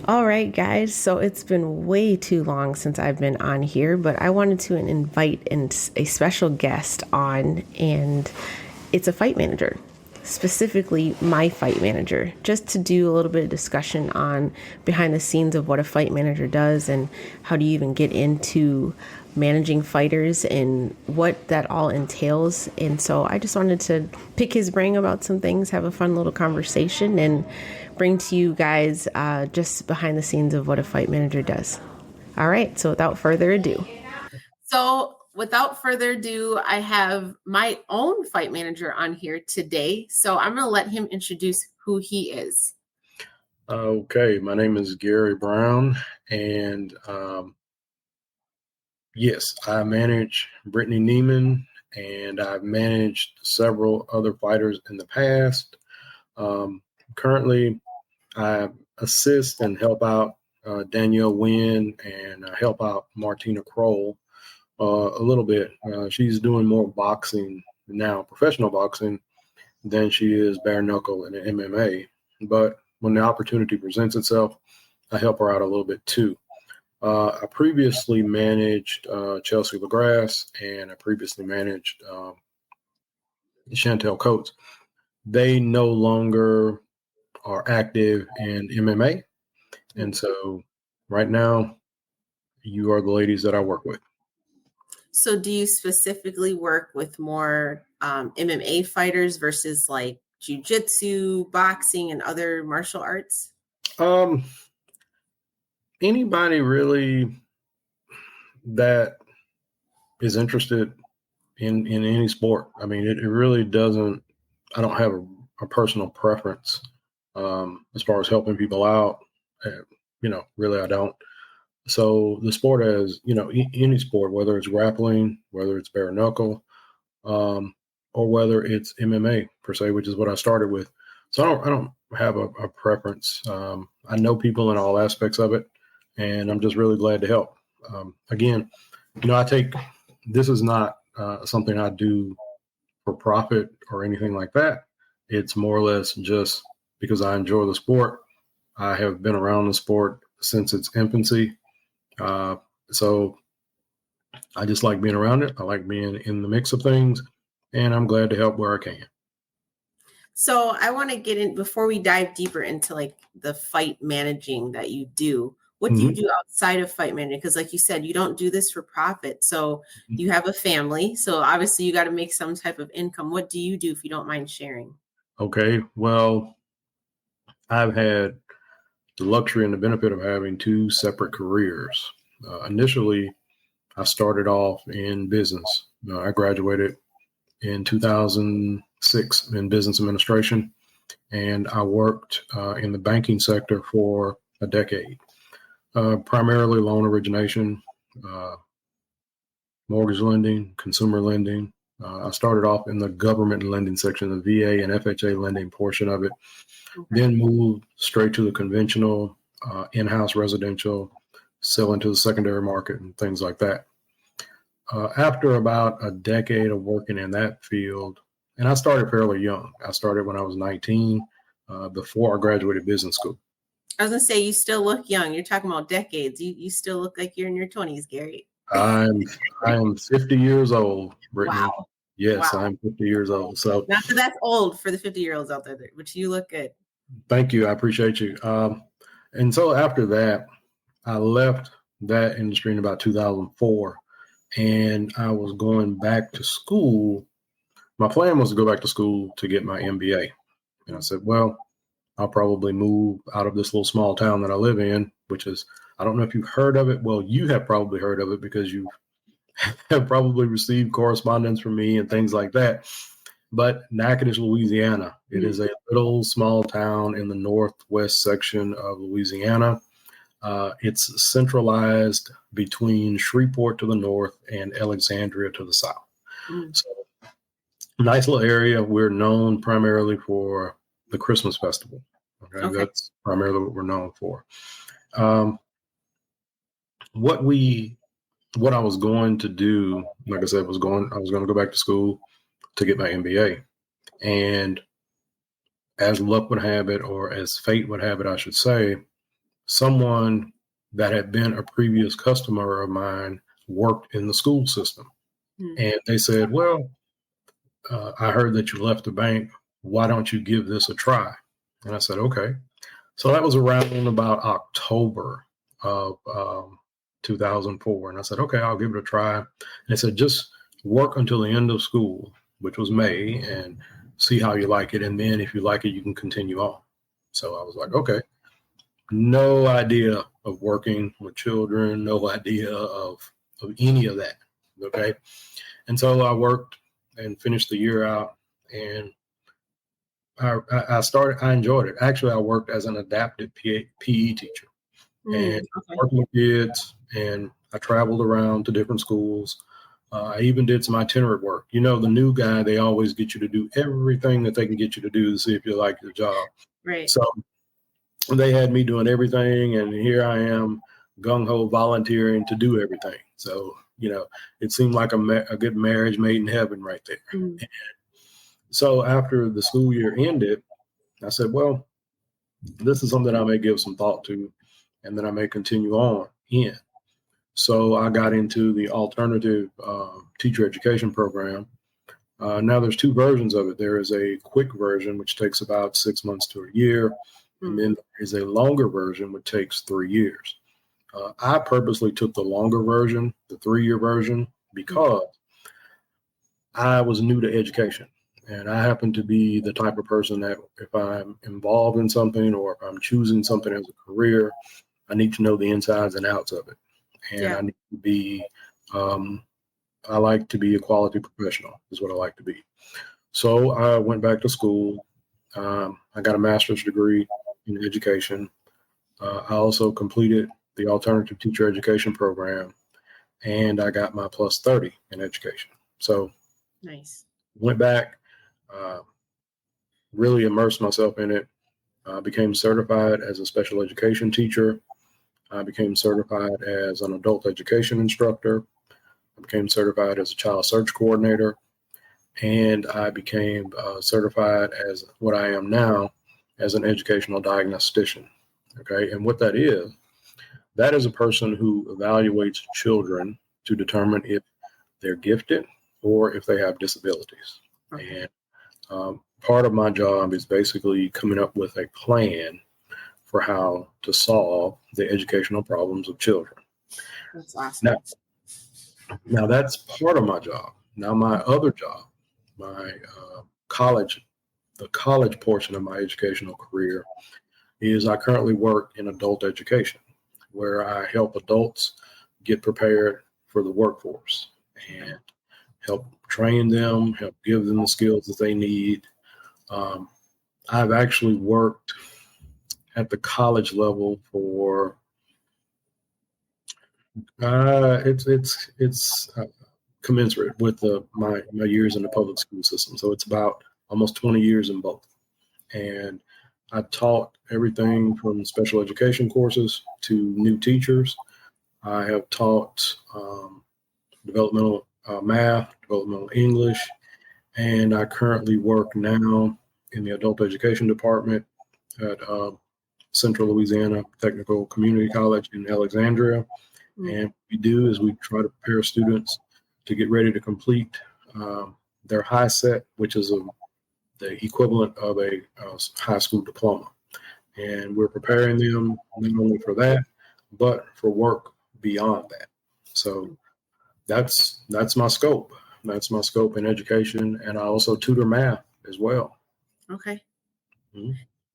All right, guys. So it's been way too long since I've been on here, but I wanted to invite a special guest on, and it's a fight manager, specifically my fight manager, just to do a little bit of discussion on behind the scenes of what a fight manager does and how do you even get into managing fighters and what that all entails. And so I just wanted to pick his brain about some things, have a fun little conversation, and bring to you guys just behind the scenes of what a fight manager does. All right, so without further ado. I have my own fight manager on here today. So I'm going to let him introduce who he is. Okay, my name is Gary Brown, and yes, I manage Brittany Neiman, and I've managed several other fighters in the past. Currently, I assist and help out Danielle Wynn, and I help out Martina Kroll a little bit. She's doing more boxing now, professional boxing, than she is bare knuckle in MMA. But when the opportunity presents itself, I help her out a little bit too. I previously managed Chelsea LaGrasse, and I previously managed Chantel Coates. They no longer are active in MMA. And so right now, you are the ladies that I work with. So do you specifically work with more MMA fighters versus like jiu-jitsu, boxing, and other martial arts? Anybody really that is interested in any sport. I mean, it really doesn't, I don't have a personal preference as far as helping people out. Really I don't. So the sport as, any sport, whether it's grappling, whether it's bare knuckle, or whether it's MMA per se, which is what I started with. So I don't have a preference. I know people in all aspects of it, and I'm just really glad to help. Again, this is not something I do for profit or anything like that. It's more or less just because I enjoy the sport. I have been around the sport since its infancy. So I just like being around it. I like being in the mix of things, and I'm glad to help where I can. So I want to get in before we dive deeper into like the fight managing that you do. What do you do outside of fight managing? Because like you said, you don't do this for profit. So you have a family. So obviously you got to make some type of income. What do you do if you don't mind sharing? Okay. Well, I've had the luxury and the benefit of having two separate careers. Initially, I started off in business. I graduated in 2006 in business administration, and I worked in the banking sector for a decade. Primarily loan origination, mortgage lending, consumer lending. I started off in the government lending section, the VA and FHA lending portion of it, then moved straight to the conventional in-house residential, selling to the secondary market and things like that. After about a decade of working in that field, and I started fairly young. I started when I was 19, before I graduated business school. I was going to say, you still look young. You're talking about decades. You still look like you're in your 20s, Gary. I am 50 years old, Brittany. Wow. Yes, Wow. I'm 50 years old. So not that that's old for the 50-year-olds out there, but you look good. Thank you. I appreciate you. And so after that, I left that industry in about 2004, and I was going back to school. My plan was to go back to school to get my MBA. And I said, well, I'll probably move out of this little small town that I live in, which is, I don't know if you've heard of it. Well, you have probably heard of it because you have probably received correspondence from me and things like that. But Natchitoches, Louisiana, it is a little small town in the northwest section of Louisiana. It's centralized between Shreveport to the north and Alexandria to the south. So nice little area. We're known primarily for the Christmas festival. Okay. That's primarily what we're known for. What I was going to do, like I said, I was going to go back to school to get my MBA. And as luck would have it, or as fate would have it, I should say, someone that had been a previous customer of mine worked in the school system. And they said, well, I heard that you left the bank. Why don't you give this a try? And I said, okay. So that was around about October of 2004. And I said, okay, I'll give it a try. And they said, just work until the end of school, which was May, and see how you like it. And then if you like it, you can continue on. So I was like, okay. No idea of working with children, no idea of any of that. Okay. And so I worked and finished the year out, and I enjoyed it. Actually, I worked as an adapted PE teacher and working with kids, and I traveled around to different schools. I even did some itinerant work. You know, the new guy, they always get you to do everything that they can get you to do to see if you like your job. Right. So they had me doing everything, and here I am gung-ho volunteering to do everything. So, you know, it seemed like a good marriage made in heaven right there. Mm-hmm. So after the school year ended, I said, well, this is something I may give some thought to, and then I may continue on in. So I got into the alternative teacher education program. Now there's two versions of it. There is a quick version, which takes about 6 months to a year. Mm-hmm. And then there is a longer version, which takes 3 years. I purposely took the longer version, the 3-year version, because I was new to education. And I happen to be the type of person that if I'm involved in something or if I'm choosing something as a career, I need to know the insides and outs of it. And I need to be, I like to be a quality professional is what I like to be. So I went back to school. I got a master's degree in education. I also completed the alternative teacher education program, and I got my plus 30 in education. So nice. Went back, really immersed myself in it, became certified as a special education teacher. I became certified as an adult education instructor. I became certified as a child search coordinator, and I became certified as what I am now as an educational diagnostician. Okay. And what that is a person who evaluates children to determine if they're gifted or if they have disabilities. Okay. And part of my job is basically coming up with a plan for how to solve the educational problems of children. That's awesome. Now that's part of my job. Now my other job, my the college portion of my educational career, is I currently work in adult education, where I help adults get prepared for the workforce and help train them, help give them the skills that they need. I've actually worked at the college level for it's commensurate with my years in the public school system. So it's about almost 20 years in both. And I taught everything from special education courses to new teachers. I have taught developmental math, developmental English, and I currently work now in the adult education department at Central Louisiana Technical Community College in Alexandria. Mm-hmm. And what we do is we try to prepare students to get ready to complete their high set, which is the equivalent of a high school diploma. And we're preparing them not only for that, but for work beyond that. So that's my scope. That's my scope in education. And I also tutor math as well. Okay. Mm-hmm.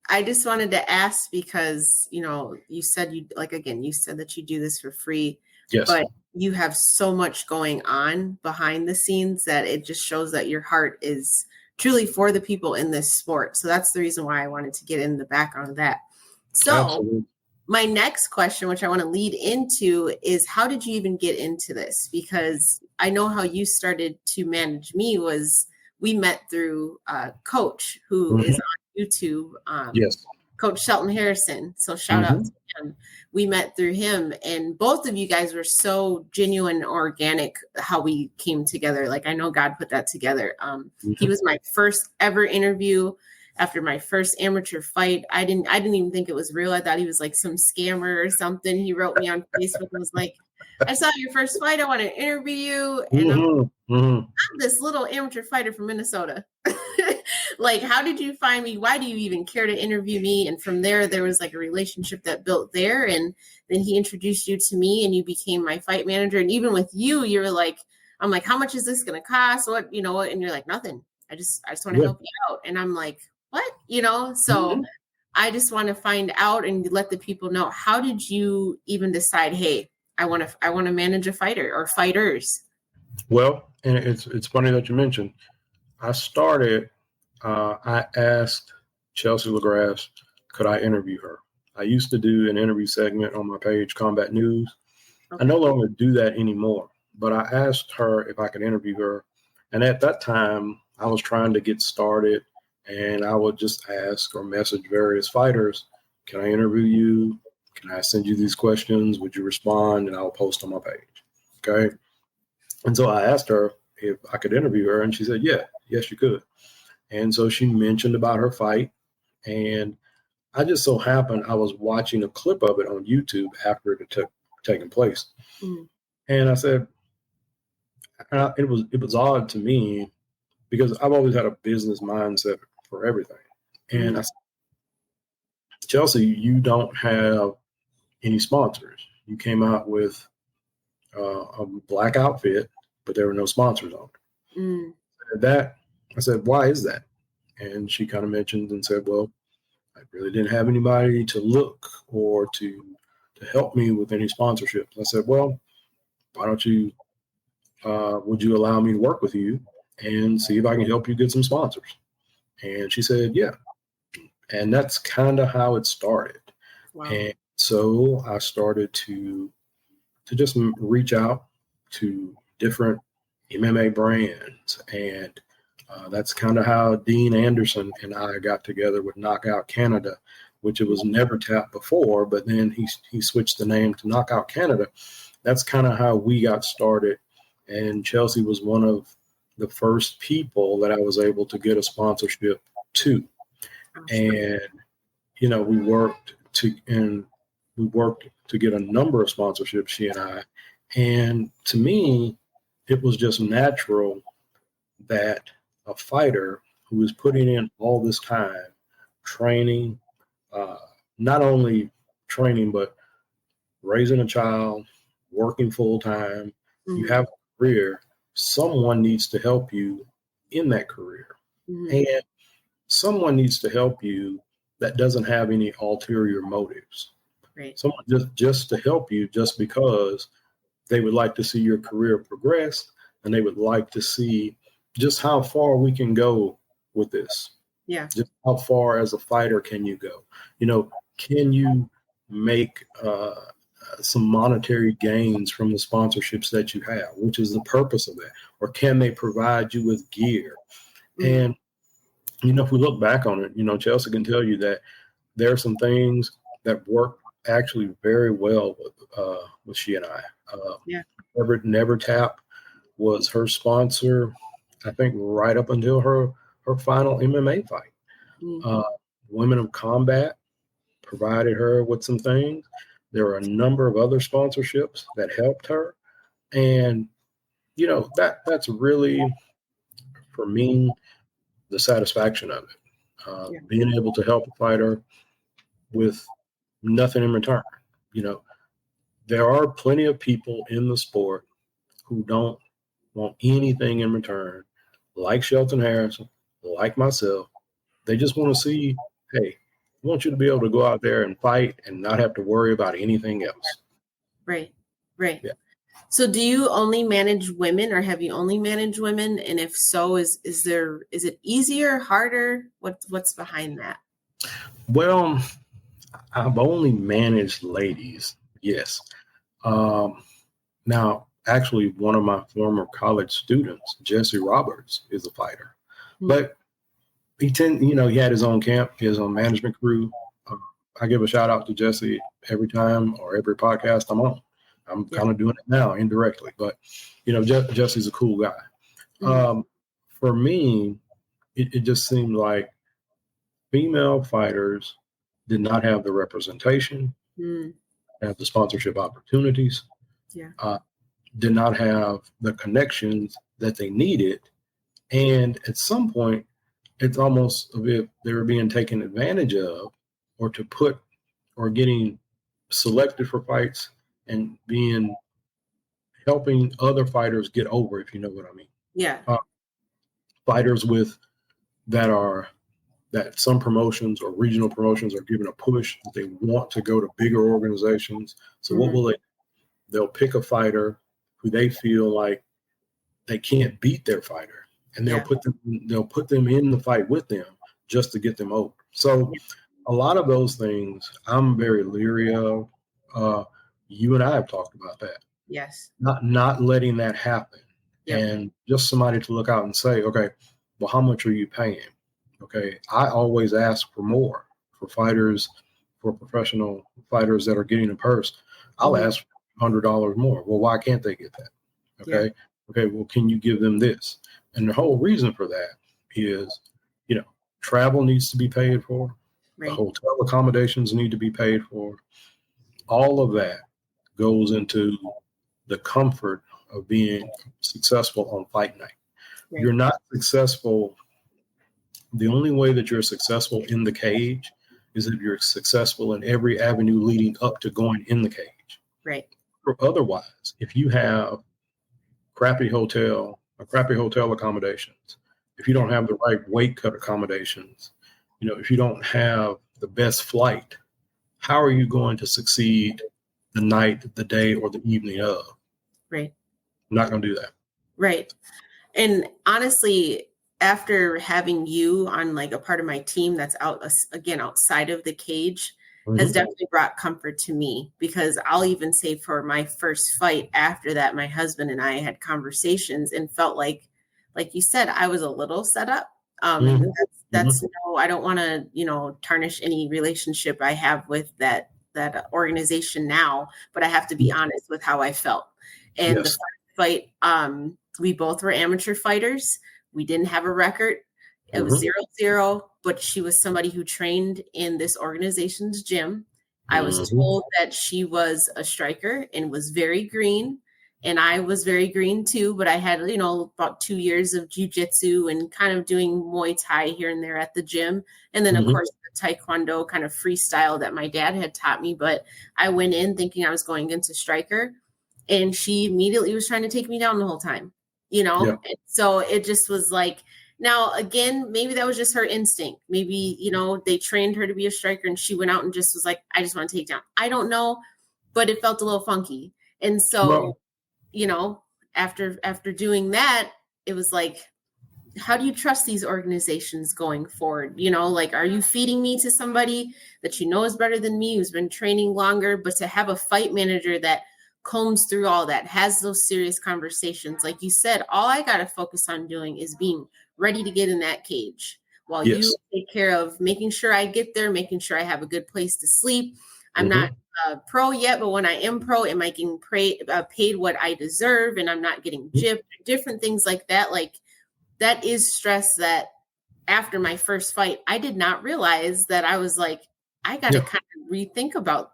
I just wanted to ask because, you said you said that you do this for free. Yes. But you have so much going on behind the scenes that it just shows that your heart is truly for the people in this sport. So that's the reason why I wanted to get in the background of that. So Absolutely. My next question, which I want to lead into, is how did you even get into this? Because I know how you started to manage me was we met through Coach, who mm-hmm. is on YouTube. Yes. Coach Shelton Harrison. So shout mm-hmm. out to him. We met through him, and both of you guys were so genuine, organic, how we came together. Like, I know God put that together. Mm-hmm. He was my first ever interview. after my first amateur fight. I didn't even think it was real. I thought he was like some scammer or something. He wrote me on Facebook and was like, I saw your first fight. I want to interview you. And I'm this little amateur fighter from Minnesota. Like, how did you find me? Why do you even care to interview me? And from there was like a relationship that built there. And then he introduced you to me and you became my fight manager. And even with you, you're like, I'm like, how much is this going to cost? What, you know, and you're like, nothing. I just want to help you out. And I'm like, what, you know? So I just want to find out and let the people know, how did you even decide, hey, I want to manage a fighter or fighters? Well, and it's funny that you mentioned, I started, I asked Chelsea LaGrasse, could I interview her? I used to do an interview segment on my page, Combat News. Okay. I no longer do that anymore, but I asked her if I could interview her. And at that time, I was trying to get started, and I would just ask or message various fighters, can I interview you? Can I send you these questions? Would you respond? And I'll post on my page. Okay. And so I asked her if I could interview her, and she said, yes, you could. And so she mentioned about her fight, and I just so happened I was watching a clip of it on YouTube after it had taken place. And I said, it was odd to me because I've always had a business mindset for everything. And I said, Chelsea, you don't have any sponsors. You came out with a black outfit, but there were no sponsors on it. I said, why is that? And she kind of mentioned and said, well, I really didn't have anybody to look or to help me with any sponsorships. I said, well, why don't you, would you allow me to work with you and see if I can help you get some sponsors? And she said, yeah. And that's kind of how it started. Wow. And so I started to just reach out to different MMA brands. And that's kind of how Dean Anderson and I got together with Knockout Canada, which it was Never Tap before, but then he switched the name to Knockout Canada. That's kind of how we got started. And Chelsea was one of the first people that I was able to get a sponsorship to. And, you know, we worked to get a number of sponsorships, she and I. And to me, it was just natural that a fighter who is putting in all this time, training, not only training, but raising a child, working full time, you have a career, someone needs to help you in that career. And someone needs to help you that doesn't have any ulterior motives. Right. Someone just to help you just because they would like to see your career progress and they would like to see just how far we can go with this. Yeah. Just how far as a fighter can you go? You know, can you make some monetary gains from the sponsorships that you have, which is the purpose of that? Or can they provide you with gear? And, you know, if we look back on it, you know, Chelsea can tell you that there are some things that work actually very well with she and I. Never Tap was her sponsor, I think, right up until her final MMA fight. Women of Combat provided her with some things. There were a number of other sponsorships that helped her. And, you know, that's really, for me, the satisfaction of it. Being able to help a fighter with nothing in return. You know, there are plenty of people in the sport who don't want anything in return, like Shelton Harrison, like myself. They just want to see, hey, I want you to be able to go out there and fight and not have to worry about anything else. Right. Yeah. So do you only manage women, or have you only managed women? And if so, is it easier, harder? What's behind that? Well, I've only managed ladies. Yes. Now, actually, one of my former college students, Jesse Roberts, is a fighter, but he had his own camp, his own management crew. I give a shout out to Jesse every time or every podcast I'm on. I'm kind of doing it now indirectly, but you know, Jesse's a cool guy. For me, it just seemed like female fighters did not have the representation, Mm, have the sponsorship opportunities, yeah. Did not have the connections that they needed. And at some point, it's almost as if they were being taken advantage of, or to put, or getting selected for fights and being helping other fighters get over, if you know what I mean. Yeah. Fighters with that some promotions or regional promotions are given a push that they want to go to bigger organizations. So what will they? They'll pick a fighter who they feel like they can't beat their fighter, and they'll put them in the fight with them just to get them over. So a lot of those things I'm very leery of. You and I have talked about that. Yes. Not letting that happen. Yep. And just somebody to look out and say, okay, well, how much are you paying? Okay. I always ask for more for fighters, for professional fighters that are getting a purse. I'll ask $100 more. Well, why can't they get that? Okay. Yeah. Okay. Well, can you give them this? And the whole reason for that is, travel needs to be paid for. Right. The hotel accommodations need to be paid for. All of that goes into the comfort of being successful on fight night. Right. You're not successful. The only way that you're successful in the cage is if you're successful in every avenue leading up to going in the cage. Right. Or otherwise, if you have crappy hotel accommodations, if you don't have the right weight cut accommodations, if you don't have the best flight, how are you going to succeed the night, the day, or the evening of? Right. I'm not going to do that. Right. And honestly, after having you on like a part of my team that's outside of the cage, has definitely brought comfort to me, because I'll even say for my first fight after that, my husband and I had conversations and felt like you said, I was a little set up. And that's I don't want to, tarnish any relationship I have with that organization now, but I have to be honest with how I felt. And the fight, we both were amateur fighters. We didn't have a record. It was 0-0, but she was somebody who trained in this organization's gym. I was told that she was a striker and was very green. And I was very green too, but I had, about 2 years of jiu-jitsu and kind of doing Muay Thai here and there at the gym. And then of course, the Taekwondo kind of freestyle that my dad had taught me. But I went in thinking I was going into striker, and she immediately was trying to take me down the whole time, And so it just was like, now, again, maybe that was just her instinct. Maybe, they trained her to be a striker and she went out and just was like, I just want to take down. I don't know, but it felt a little funky. And so, after doing that, it was like, how do you trust these organizations going forward? Are you feeding me to somebody that is better than me, who's been training longer, but to have a fight manager that combs through all that, has those serious conversations. Like you said, all I got to focus on doing is being ready to get in that cage while you take care of making sure I get there, making sure I have a good place to sleep. I'm not pro yet, but when I am pro, am I getting paid what I deserve, and I'm not getting gypped, different things like that. Like, that is stress that after my first fight, I did not realize that I was like, I got to kind of rethink about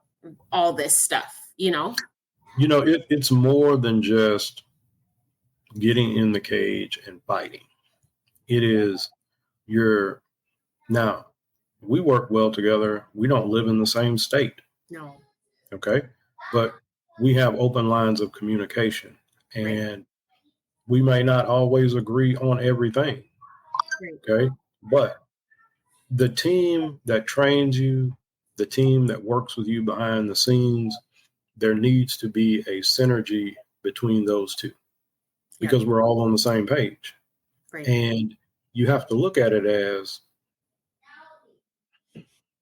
all this stuff, It's more than just getting in the cage and fighting. It is now, we work well together. We don't live in the same state. No. Okay. But we have open lines of communication, and we may not always agree on everything. Okay. But the team that trains you, the team that works with you behind the scenes, there needs to be a synergy between those two, because we're all on the same page. And you have to look at it as,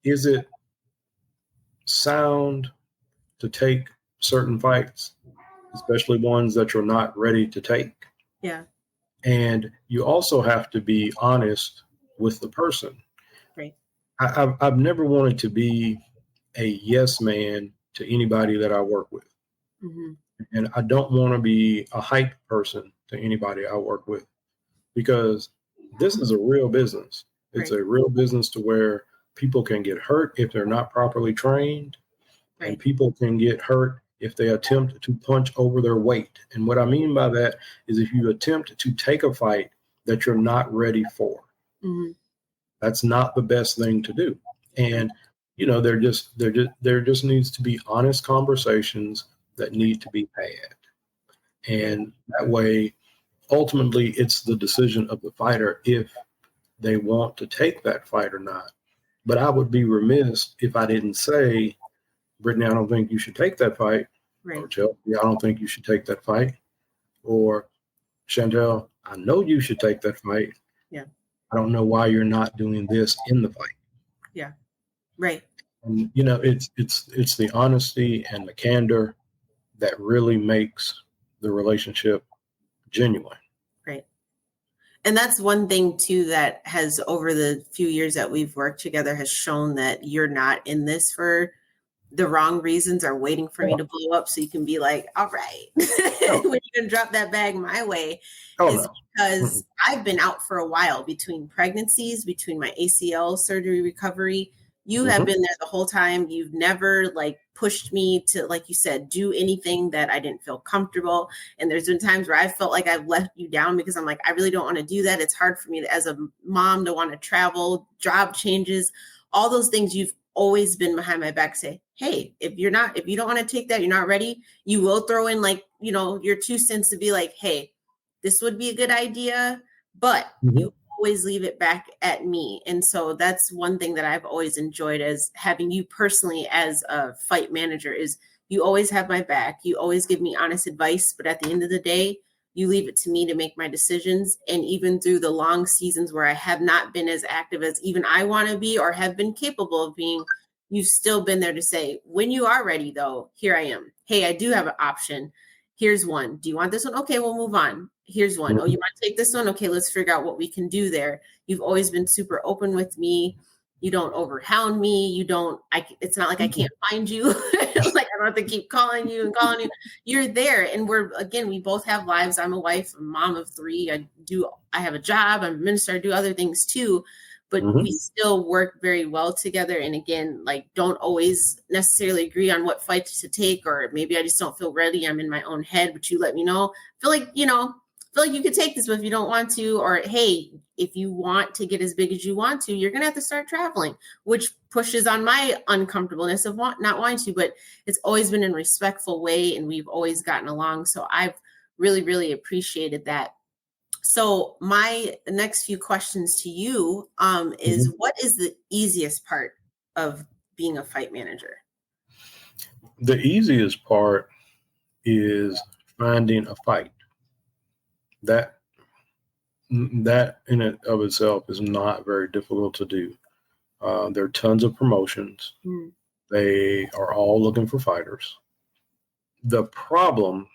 is it sound to take certain fights, especially ones that you're not ready to take? Yeah. And you also have to be honest with the person. Right. I've never wanted to be a yes man to anybody that I work with. And I don't want to be a hype person to anybody I work with, because this is a real business. It's a real business to where people can get hurt if they're not properly trained, Right. and people can get hurt if they attempt to punch over their weight. And what I mean by that is if you attempt to take a fight that you're not ready for, Mm-hmm. that's not the best thing to do. And there just needs to be honest conversations that need to be had, and that way, ultimately, it's the decision of the fighter if they want to take that fight or not. But I would be remiss if I didn't say, Brittany, I don't think you should take that fight. Right. Or Chelsea, I don't think you should take that fight. Or Chantel, I know you should take that fight. Yeah. I don't know why you're not doing this in the fight. Yeah. Right. And it's the honesty and the candor that really makes the relationship genuine. Right. And that's one thing too that has, over the few years that we've worked together, has shown that you're not in this for the wrong reasons or waiting for me to blow up so you can be like, all right, when you can drop that bag my way, because I've been out for a while between pregnancies, between my ACL surgery recovery. You have been there the whole time. You've never pushed me to, like you said, do anything that I didn't feel comfortable. And there's been times where I felt like I've let you down because I'm like, I really don't want to do that. It's hard for me as a mom to want to travel, job changes, all those things. You've always been behind my back, say, hey, if you don't want to take that, you're not ready. You will throw in your 2 cents to be like, hey, this would be a good idea, but you always leave it back at me. And so that's one thing that I've always enjoyed as having you personally as a fight manager, is you always have my back. You always give me honest advice, but at the end of the day, you leave it to me to make my decisions. And even through the long seasons where I have not been as active as even I want to be or have been capable of being, you've still been there to say, when you are ready though, here I am. Hey, I do have an option. Here's one. Do you want this one? Okay, we'll move on. Here's one. Oh, you want to take this one? Okay, let's figure out what we can do there. You've always been super open with me. You don't overhound me. It's not like I can't find you. I don't have to keep calling you. You're there. And we both have lives. I'm a wife, a mom of 3. I have a job. I'm a minister. I do other things too. But we still work very well together. And again, don't always necessarily agree on what fights to take, or maybe I just don't feel ready. I'm in my own head, but you let me know. Feel like you could take this, but if you don't want to, or hey, if you want to get as big as you want to, you're going to have to start traveling, which pushes on my uncomfortableness of not wanting to, but it's always been in a respectful way. And we've always gotten along. So I've really, really appreciated that. So my next few questions to you is, what is the easiest part of being a fight manager? The easiest part is finding a fight. That in and of itself is not very difficult to do. There are tons of promotions. They are all looking for fighters. The problem,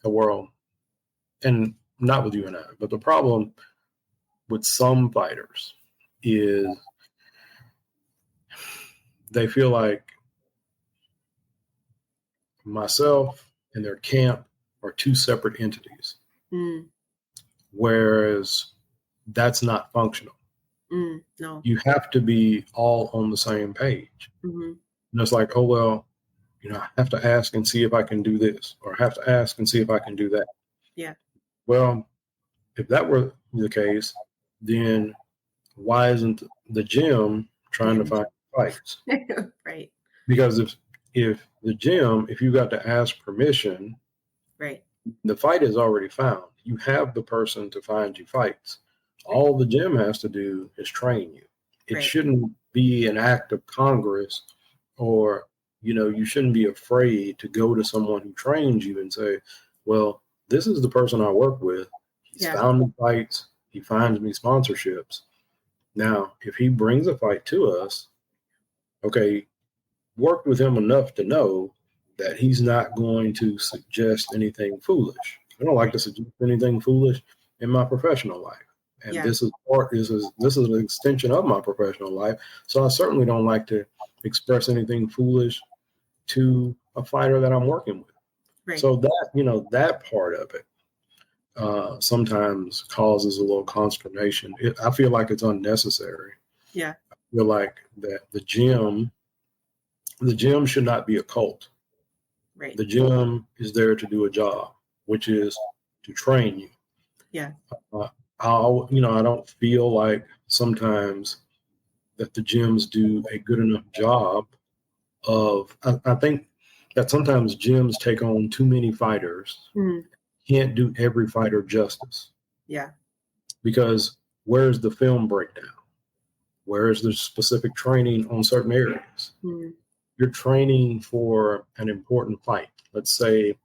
and not with you and I, but the problem with some fighters is they feel like myself and their camp are 2 separate entities. Whereas that's not functional. No. You have to be all on the same page. And it's like, I have to ask and see if I can do this, or I have to ask and see if I can do that. Yeah. Well, if that were the case, then why isn't the gym trying to find fights? Right. Because if the gym, if you got to ask permission, right, the fight is already found. You have the person to find you fights. All the gym has to do is train you. It shouldn't be an act of Congress, or, you shouldn't be afraid to go to someone who trains you and say, well, this is the person I work with. He's found me fights. He finds me sponsorships. Now, if he brings a fight to us, okay, work with him enough to know that he's not going to suggest anything foolish. I don't like to suggest anything foolish in my professional life. And this is an extension of my professional life. So I certainly don't like to express anything foolish to a fighter that I'm working with. Right. So that part of it sometimes causes a little consternation. I feel like it's unnecessary. Yeah. I feel like that the gym should not be a cult. Right. The gym is there to do a job, which is to train you. Yeah. I don't feel like sometimes that the gyms do a good enough job of. I think that sometimes gyms take on too many fighters. Mhm. Can't do every fighter justice. Yeah. Because where's the film breakdown? Where is the specific training on certain areas? Mhm. You're training for an important fight. Let's say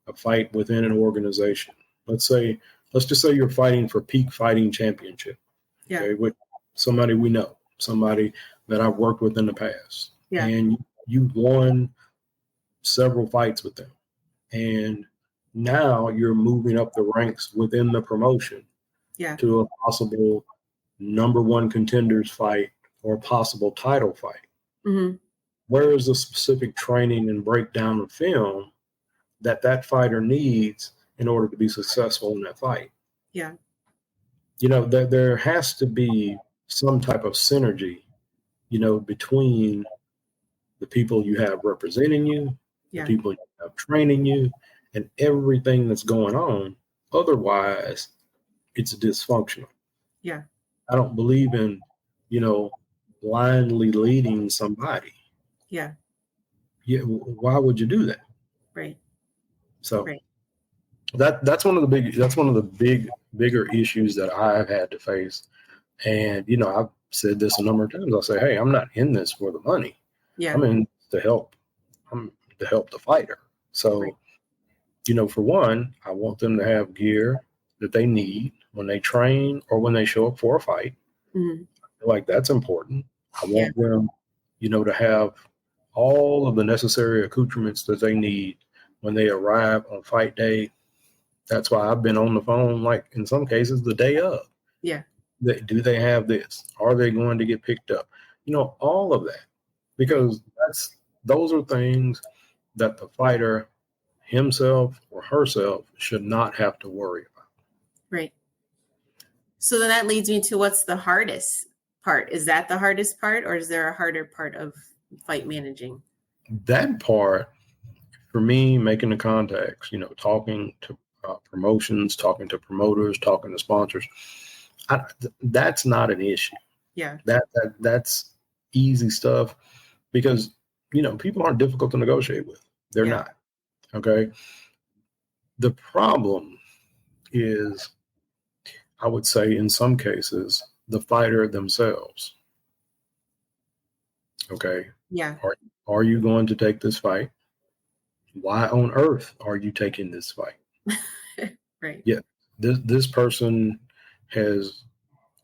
a fight within an organization. Let's just say you're fighting for Peak Fighting Championship. Yeah. Okay, with somebody we know, somebody that I've worked with in the past. Yeah. And you won several fights with them. And now you're moving up the ranks within the promotion Yeah. to a possible number one contenders fight or a possible title fight. Mhm. Where is the specific training and breakdown of film that fighter needs in order to be successful in that fight? Yeah. There has to be some type of synergy, between the people you have representing you, Yeah. the people you have training you, and everything that's going on. Otherwise, it's dysfunctional. Yeah. I don't believe in, blindly leading somebody. Yeah. Yeah, why would you do that? Right. So Right. that's one of the bigger issues that I've had to face. And I've said this a number of times. I say, hey, I'm not in this for the money. Yeah. I'm in to help. I'm to help the fighter. So, Right. For one, I want them to have gear that they need when they train or when they show up for a fight. Mhm. I feel like that's important. I want them, to have all of the necessary accoutrements that they need when they arrive on fight day. That's why I've been on the phone, like in some cases, the day of. Yeah. Do they have this? Are they going to get picked up? All of that, because those are things that the fighter himself or herself should not have to worry about. Right. So then that leads me to what's the hardest part? Is that the hardest part, or is there a harder part of fight managing? That part, for me, making the contacts, talking to promotions, talking to promoters, talking to sponsors, that's not an issue. Yeah. That's easy stuff because, people aren't difficult to negotiate with. They're not. Okay. The problem is, I would say in some cases, the fighter themselves. Okay. Yeah. Are you going to take this fight? Why on earth are you taking this fight? Right. Yeah. This person has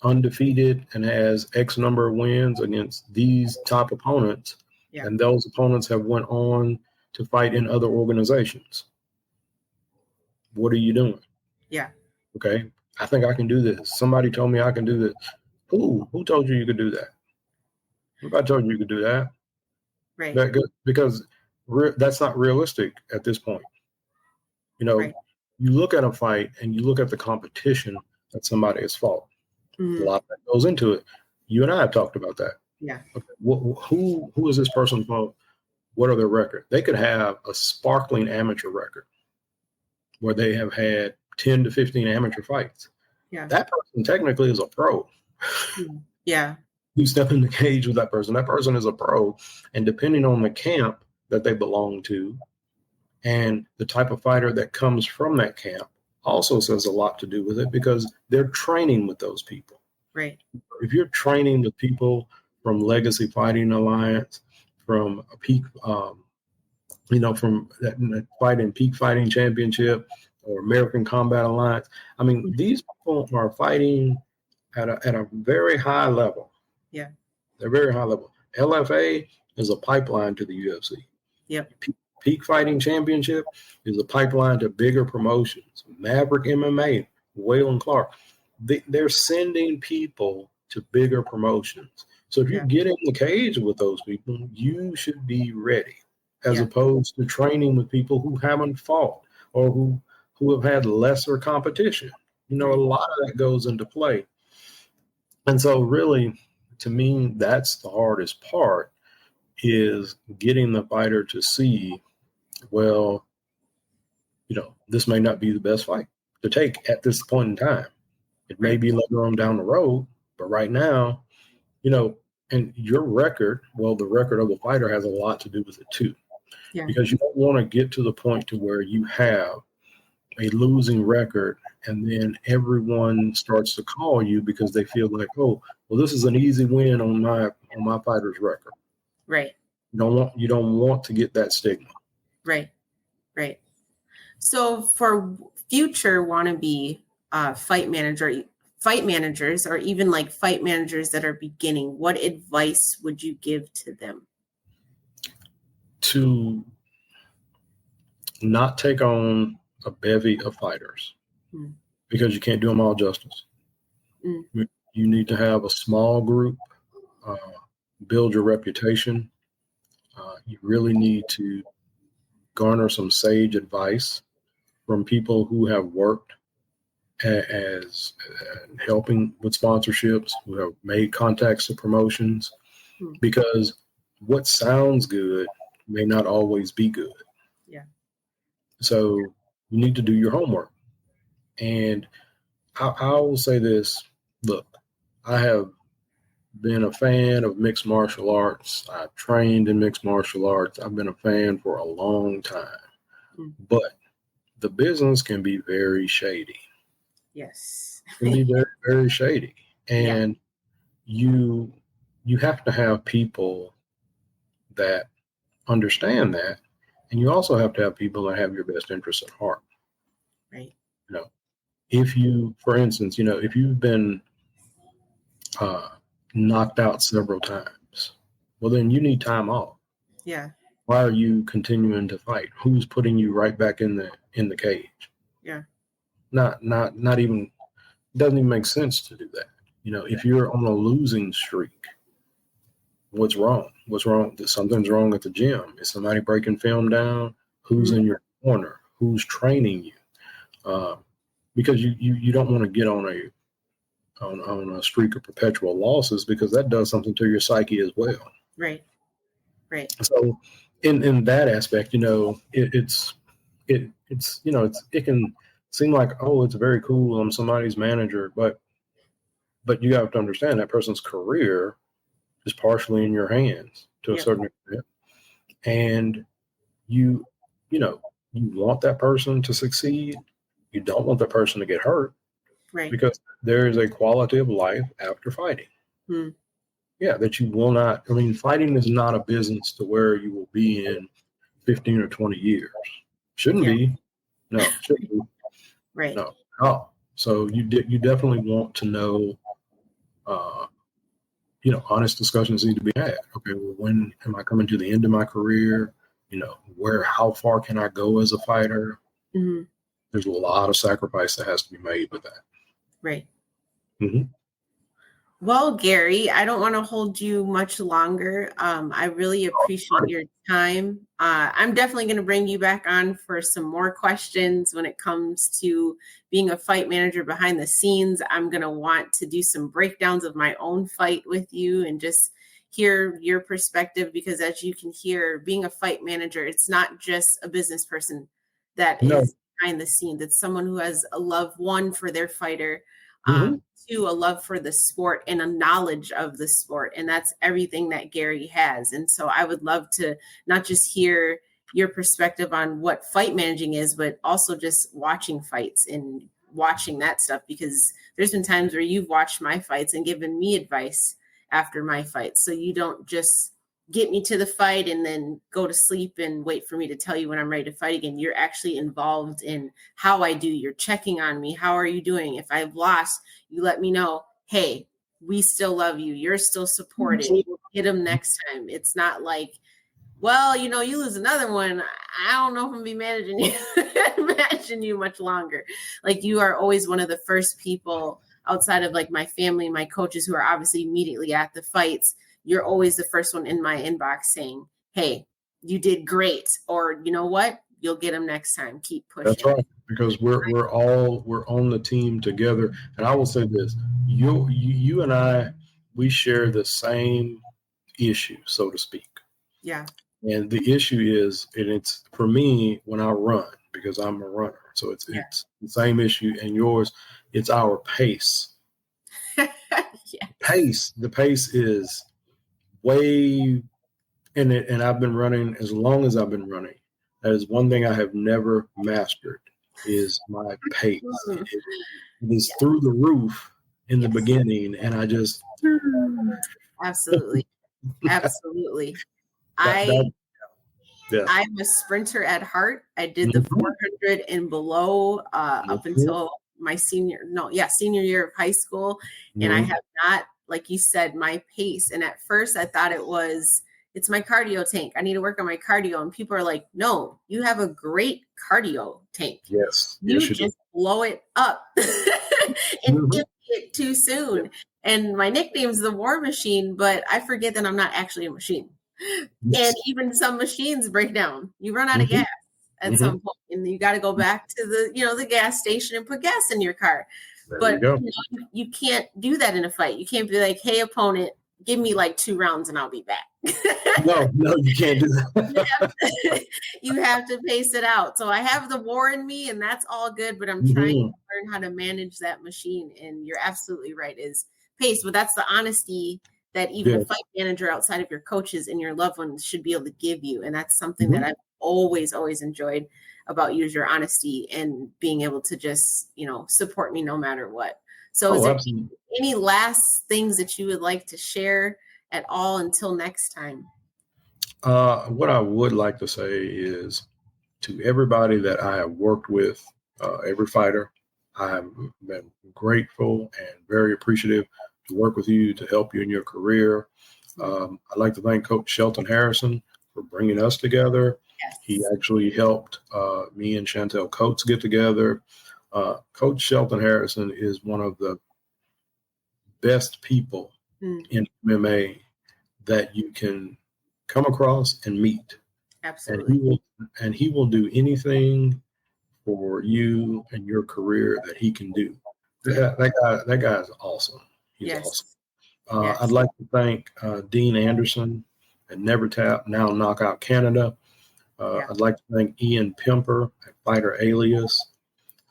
undefeated and has X number of wins against these top opponents. Yeah. And those opponents have went on to fight in other organizations. What are you doing? Yeah. Okay. I think I can do this. Somebody told me I can do this. Who told you could do that? Nobody told you could do that. Right. Because that's not realistic at this point. Right. You look at a fight and you look at the competition that somebody has fought. Mhm. A lot that goes into it. You and I have talked about that. Yeah. Okay. Who is this person fought? What are their record? They could have a sparkling amateur record where they have had 10 to 15 amateur fights. Yeah. That person technically is a pro. Yeah. You step in the cage with that person is a pro. And depending on the camp that they belong to and the type of fighter that comes from that camp also says a lot to do with it because they're training with those people. Right. If you're training with people from Legacy Fighting Alliance, from a Peak, from that fighting Peak Fighting Championship or American Combat Alliance, I mean, these people are fighting at a very high level. Yeah. They're very high level. LFA is a pipeline to the UFC. Yep. Peak Fighting Championship is a pipeline to bigger promotions. Maverick MMA, Waylon Clark, they're sending people to bigger promotions. So if you get in the cage with those people, you should be ready, as opposed to training with people who haven't fought or who have had lesser competition. A lot of that goes into play. And so really, to me, that's the hardest part, is getting the fighter to see, well, this may not be the best fight to take at this point in time. It may be later on down the road, but right now, and your record, well, the record of the fighter has a lot to do with it too. Yeah. Because you don't want to get to the point to where you have a losing record and then everyone starts to call you because they feel like, oh, well, this is an easy win on my fighter's record. Right. You don't want to get that stigma. Right. So for future wannabe fight managers, or even like fight managers that are beginning, what advice would you give to them? To not take on a bevy of fighters, because you can't do them all justice. You need to have a small group, build your reputation. You really need to garner some sage advice from people who have worked as helping with sponsorships, who have made contacts to promotions, because what sounds good may not always be good. Yeah. So you need to do your homework. And I will say this, look, I have been a fan of mixed martial arts. I've trained in mixed martial arts. I've been a fan for a long time. But the business can be very shady. Yes. It can be very, very shady. And you have to have people that understand that. And you also have to have people that have your best interests at heart. Right. If you, for instance, if you've been knocked out several times, well, then you need time off. Yeah. Why are you continuing to fight? Who's putting you right back in the cage? Yeah. Not even, doesn't even make sense to do that. If you're on a losing streak, what's wrong? Something's wrong at the gym. Is somebody breaking film down? Who's in your corner? Who's training you? Because you don't want to get on a streak of perpetual losses, because that does something to your psyche as well. Right. So in that aspect, it can seem like, oh, it's very cool, I'm somebody's manager, but you have to understand that person's career is partially in your hands to a certain extent. And you want that person to succeed. You don't want that person to get hurt. Right. Because there is a quality of life after fighting. Yeah, that you will not. I mean, fighting is not a business to where you will be in 15 or 20 years. Shouldn't be. No, shouldn't be. Right. No. Oh, so you definitely want to know. Honest discussions need to be had. Okay, well, when am I coming to the end of my career? How far can I go as a fighter? There's a lot of sacrifice that has to be made with that. Right. Well, Gary, I don't want to hold you much longer. I really appreciate your time. I'm definitely going to bring you back on for some more questions when it comes to being a fight manager behind the scenes. I'm going to want to do some breakdowns of my own fight with you and just hear your perspective, because as you can hear, being a fight manager, it's not just a business person that is behind the scenes. It's someone who has a love, one, for their fighter, two, a love for the sport and a knowledge of the sport. And that's everything that Gary has. And so I would love to not just hear your perspective on what fight managing is, but also just watching fights and watching that stuff, because there's been times where you've watched my fights and given me advice after my fights. So you don't just get me to the fight and then go to sleep and wait for me to tell you when I'm ready to fight again. You're actually involved in how I do. You're checking on me. How are you doing? If I've lost, you let me know, hey, we still love you. You're still supported. We'll hit them next time. It's not like, well, you lose another one, I don't know if I'm gonna be managing you much longer. Like, you are always one of the first people outside of like my family, my coaches, who are obviously immediately at the fights. You're always the first one in my inbox saying, hey, you did great. Or you know what? You'll get them next time. Keep pushing. That's right. Because we're on the team together. And I will say this, you and I, we share the same issue, so to speak. Yeah. And the issue is, and it's for me when I run, because I'm a runner. So it's the same issue, and yours, it's our pace. The pace is way, and I've been running as long as I've been running. That is one thing I have never mastered, is my pace. It is through the roof in the beginning, and I just absolutely. I'm a sprinter at heart. I did the 400 and below up until my senior year of high school. And I have not, like you said, my pace. And at first I thought it's my cardio tank. I need to work on my cardio. And people are like, no, you have a great cardio tank. Yes. You just blow it up and empty it too soon. And my nickname's the War Machine, but I forget that I'm not actually a machine. And even some machines break down. You run out of gas at some point, and you got to go back to the gas station and put gas in your car. But you can't do that in a fight. You can't be like, hey, opponent, give me like 2 rounds and I'll be back. No, you can't do that. You have to pace it out. So I have the war in me, and that's all good, but I'm trying to learn how to manage that machine. And you're absolutely right, is pace. But that's the honesty that even a fight manager outside of your coaches and your loved ones should be able to give you. And that's something that I've always enjoyed about you, is your honesty and being able to just, support me no matter what. So is there any last things that you would like to share at all until next time? What I would like to say is, to everybody that I have worked with, every fighter, I have been grateful and very appreciative to work with you, to help you in your career. I'd like to thank Coach Shelton Harrison for bringing us together. Yes. He actually helped me and Chantel Coates get together. Coach Shelton Harrison is one of the best people in MMA that you can come across and meet. Absolutely. And he will do anything for you and your career that he can do. That guy is awesome. He's awesome. I'd like to thank Dean Anderson at Never Tap, now Knockout Canada. I'd like to thank Ian Pimper at Fighter Alias.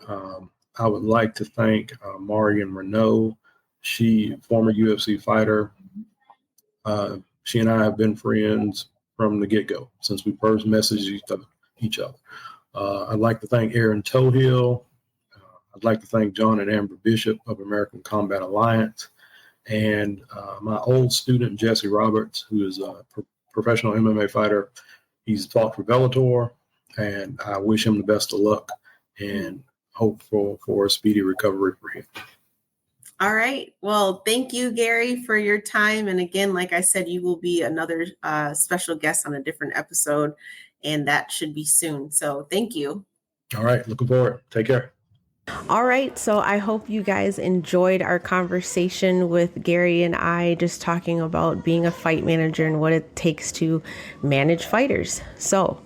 I would like to thank Marion Renault. She, former UFC fighter. She and I have been friends from the get-go, since we first messaged each other. I'd like to thank Aaron Tohill. I'd like to thank John and Amber Bishop of American Combat Alliance, and my old student, Jesse Roberts, who is a professional MMA fighter. He's fought for Bellator, and I wish him the best of luck and hope for a speedy recovery for him. All right. Well, thank you, Gary, for your time. And again, like I said, you will be another special guest on a different episode, and that should be soon. So thank you. All right. Looking forward. Take care. All right. So I hope you guys enjoyed our conversation with Gary and I, just talking about being a fight manager and what it takes to manage fighters. So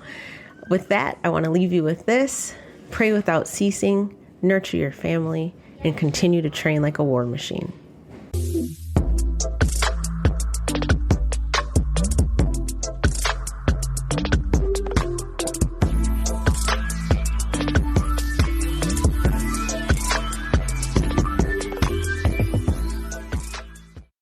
with that, I want to leave you with this: pray without ceasing, nurture your family, and continue to train like a war machine.